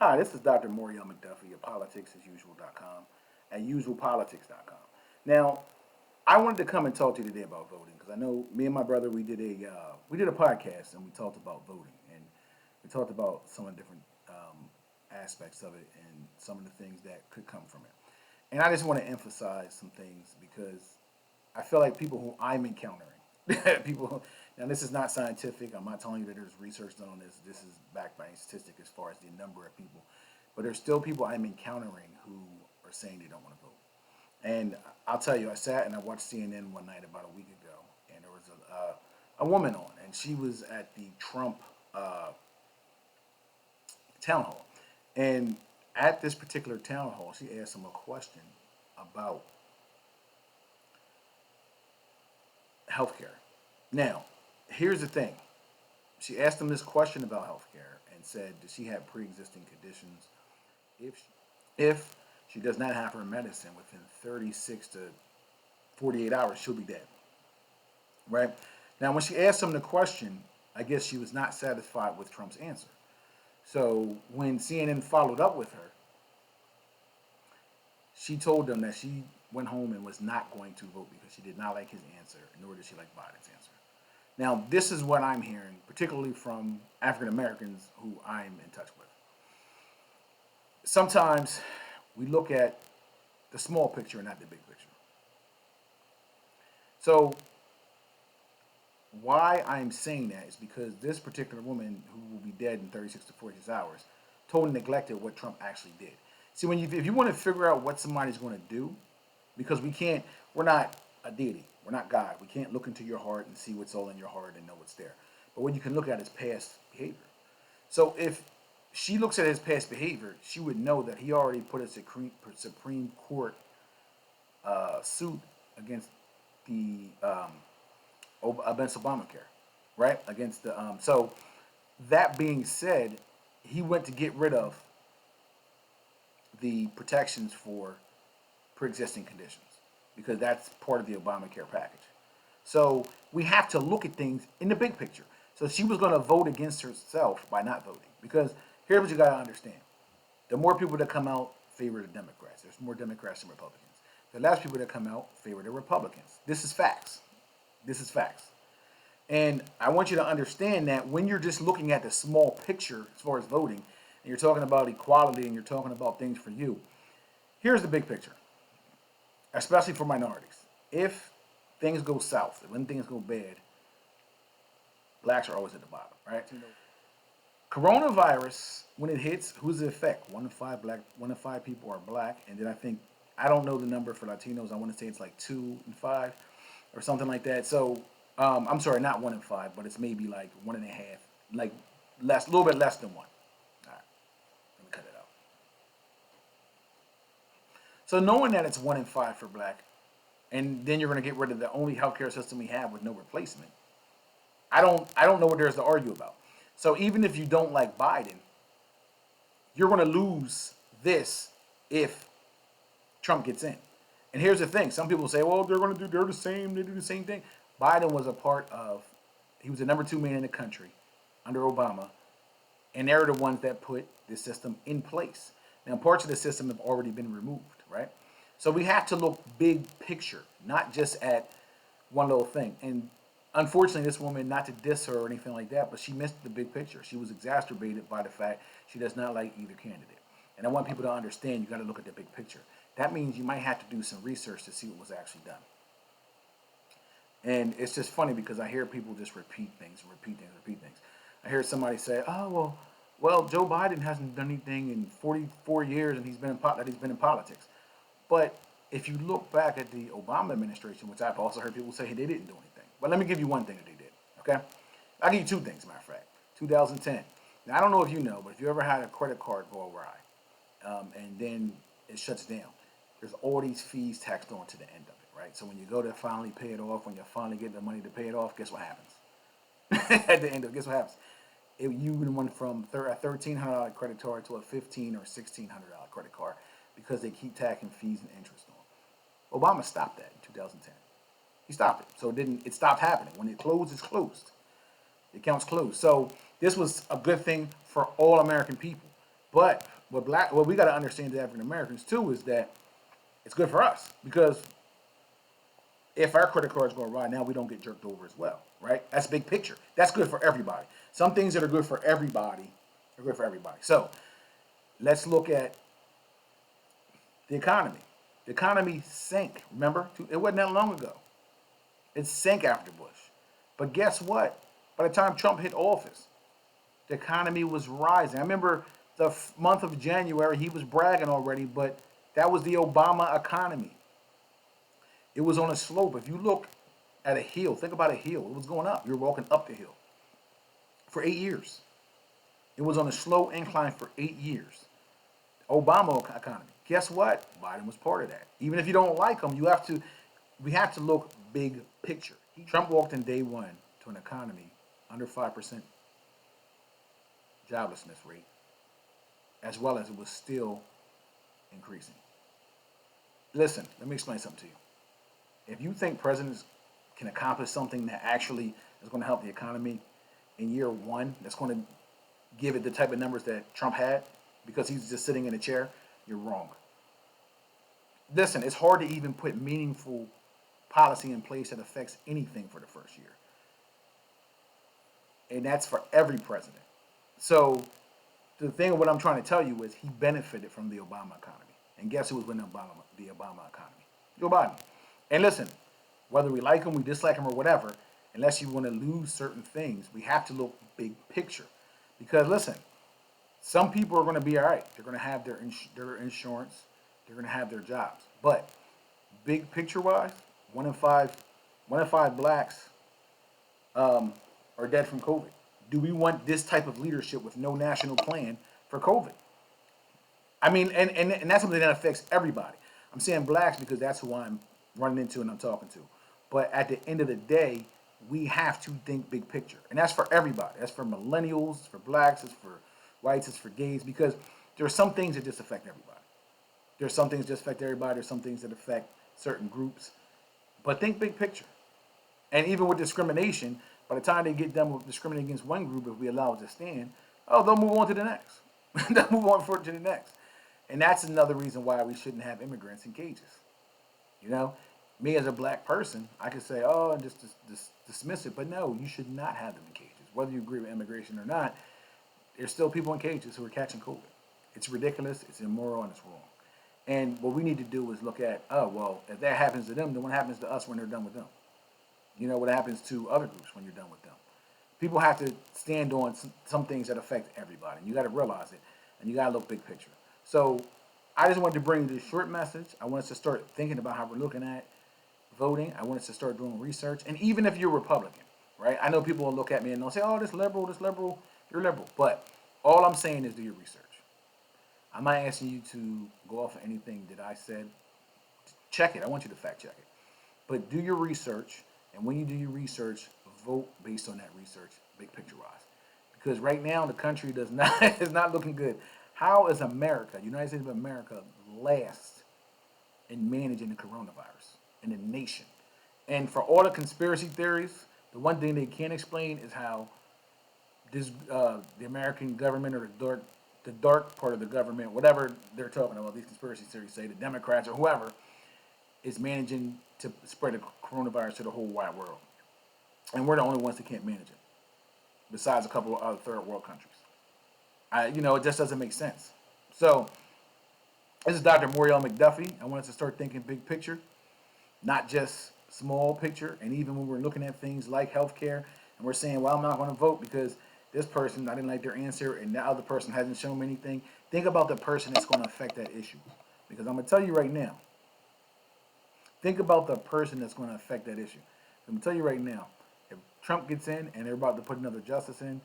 Hi, this is Dr. Moriel McDuffy of politicsasusual.com and usualpolitics.com. Now, I wanted to come and talk to you today about voting because I know me and my brother we did a podcast and we talked about voting and we talked about some of the different aspects of it and some of the things that could come from it. And I just want to emphasize some things because I feel like people who I'm encountering, now this is not scientific. I'm not telling you that there's research done on this. This is backed by a statistic as far as the number of people. But there's still people I'm encountering who are saying they don't want to vote. And I'll tell you, I sat and I watched CNN one night about a week ago, and there was a woman on, and she was at the Trump town hall. And at this particular town hall, she asked him a question about healthcare. Now, here's the thing. She asked him this question about healthcare and said, does she have pre-existing conditions? If she does not have her medicine within 36 to 48 hours, she'll be dead. Right? Now, when she asked him the question, I guess she was not satisfied with Trump's answer. So when CNN followed up with her, she told them that she went home and was not going to vote because she did not like his answer, nor did she like Biden's answer. Now, this is what I'm hearing, particularly from African Americans who I'm in touch with. Sometimes we look at the small picture and not the big picture. So, why I'm saying that is because this particular woman, who will be dead in 36 to 46 hours, totally neglected what Trump actually did. See, if you want to figure out what somebody's going to do, because we're not a deity, we're not God. We can't look into your heart and see what's all in your heart and know what's there. But what you can look at is past behavior. So if she looks at his past behavior, she would know that he already put a Supreme Court suit against the against Obamacare, right? Against the so that being said, he went to get rid of the protections for pre-existing conditions because that's part of the Obamacare package. So we have to look at things in the big picture. So she was going to vote against herself by not voting because here's what you got to understand: the more people that come out favor the Democrats. There's more Democrats than Republicans. The less people that come out favor the Republicans. This is facts. This is facts. And I want you to understand that when you're just looking at the small picture as far as voting, and you're talking about equality and you're talking about things for you, here's the big picture, especially for minorities. If things go south, when things go bad, blacks are always at the bottom, right? Coronavirus, when it hits, who's it affect? 1 in 5 people are black, and then I don't know the number for Latinos. I want to say it's like 2 in 5 or something like that. So I'm sorry, not 1 in 5, but it's maybe like 1.5, like less, a little bit less than one. All right, let me cut it out. So knowing that it's 1 in 5 for black, and then you're going to get rid of the only healthcare system we have with no replacement. I don't know what there's to argue about. So even if you don't like Biden, you're going to lose this if Trump gets in. And here's the thing: some people say, "Well, they're the same. They do the same thing." Biden was a part of. He was the number 2 man in the country under Obama, and they're the ones that put this system in place. Now, parts of the system have already been removed, right? So we have to look big picture, not just at one little thing. And unfortunately, this woman, not to diss her or anything like that, but she missed the big picture. She was exacerbated by the fact she does not like either candidate. And I want people to understand you got to look at the big picture. That means you might have to do some research to see what was actually done. And it's just funny because I hear people just repeat things and repeat things, repeat things. I hear somebody say, "Oh well, Joe Biden hasn't done anything in 44 years, and he's been in politics." But if you look back at the Obama administration, which I've also heard people say they didn't do anything. But let me give you one thing that they did. Okay, I'll give you two things. Matter of fact, 2010. Now I don't know if you know, but if you ever had a credit card go awry, and then it shuts down, there's all these fees taxed on to the end of it, right? So when you go to finally pay it off, when you finally get the money to pay it off, guess what happens? At the end of it, guess what happens? You went from a $1,300 credit card to a $1,500 or $1,600 credit card because they keep tacking fees and interest on. Obama stopped that in 2010. He stopped it, so it stopped happening. When it closed, it's closed. The account's closed. So this was a good thing for all American people. But what we got to understand as African Americans too is that it's good for us because if our credit cards go awry, now we don't get jerked over as well, right? That's big picture. That's good for everybody. Some things that are good for everybody are good for everybody. So let's look at the economy. The economy sank. Remember, it wasn't that long ago. It sank after Bush. But guess what? By the time Trump hit office, the economy was rising. I remember the month of January, he was bragging already, but that was the Obama economy. It was on a slope. If you look at a hill, think about a hill. It was going up. You're walking up the hill for 8 years. It was on a slow incline for 8 years. Obama economy. Guess what? Biden was part of that. Even if you don't like him, we have to look big picture. Trump walked in day one to an economy under 5% joblessness rate, as well as it was still increasing. Listen, let me explain something to you. If you think presidents can accomplish something that actually is going to help the economy in year one, that's going to give it the type of numbers that Trump had because he's just sitting in a chair, you're wrong. Listen, it's hard to even put meaningful policy in place that affects anything for the first year. And that's for every president. So the thing of what I'm trying to tell you is he benefited from the Obama economy. And guess who was winning the Obama economy? Joe Biden. And listen, whether we like him, we dislike him, or whatever, unless you want to lose certain things, we have to look big picture. Because listen, some people are going to be all right. They're going to have their insurance. They're going to have their jobs. But big picture wise, one in five blacks are dead from COVID. Do we want this type of leadership with no national plan for COVID? I mean, and that's something that affects everybody. I'm saying blacks because that's who I'm running into and I'm talking to. But at the end of the day, we have to think big picture. And that's for everybody. That's for millennials, it's for blacks, it's for whites, it's for gays, because there are some things that just affect everybody. There's some things that just affect everybody. There's some things that affect certain groups. But think big picture. And even with discrimination, by the time they get done with discriminating against one group, if we allow it to stand, oh, they'll move on to the next. They'll move on to the next. And that's another reason why we shouldn't have immigrants in cages. You know, me as a black person, I could say, oh, and just dismiss it. But no, you should not have them in cages. Whether you agree with immigration or not, there's still people in cages who are catching COVID. It's ridiculous, it's immoral, and it's wrong. And what we need to do is look at, oh, well, if that happens to them, then what happens to us when they're done with them? You know, what happens to other groups when you're done with them? People have to stand on some things that affect everybody. And you got to realize it, and you got to look big picture. So I just wanted to bring this short message. I want us to start thinking about how we're looking at voting. I want us to start doing research. And even if you're Republican, right? I know people will look at me and they'll say, oh, this liberal, you're liberal. But all I'm saying is do your research. I'm not asking you to go off of anything that I said. Check it. I want you to fact check it. But do your research. And when you do your research, vote based on that research, big picture wise. Because right now the country is not looking good. How is America, United States of America, last in managing the coronavirus in the nation? And for all the conspiracy theories, the one thing they can't explain is how this the American government or the dark part of the government, whatever they're talking about, these conspiracy theories say, the Democrats or whoever, is managing to spread the coronavirus to the whole wide world. And we're the only ones that can't manage it, besides a couple of other third world countries. It just doesn't make sense. So, this is Dr. Moriel McDuffy. I want us to start thinking big picture, not just small picture. And even when we're looking at things like healthcare, and we're saying, well, I'm not going to vote because this person, I didn't like their answer, and the other person hasn't shown me anything. Think about the person that's going to affect that issue. Because I'm going to tell you right now, think about the person that's going to affect that issue. I'm going to tell you right now, if Trump gets in and they're about to put another justice in,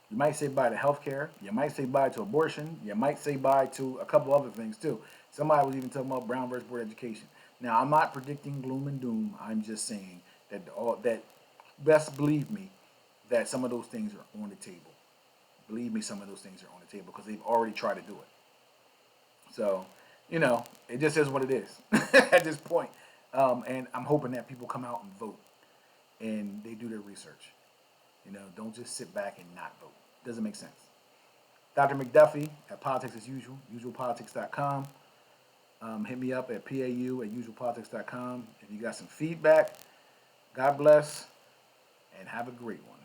you might say bye to healthcare. You might say bye to abortion. You might say bye to a couple other things too. Somebody was even talking about Brown versus Board education. Now, I'm not predicting gloom and doom. I'm just saying that best believe me that some of those things are on the table. Believe me, some of those things are on the table because they've already tried to do it. So, it just is what it is at this point. And I'm hoping that people come out and vote and they do their research. Don't just sit back and not vote. Doesn't make sense. Dr. McDuffy at Politics as Usual, usualpolitics.com. Hit me up at pau@usualpolitics.com. If you got some feedback, God bless, and have a great one.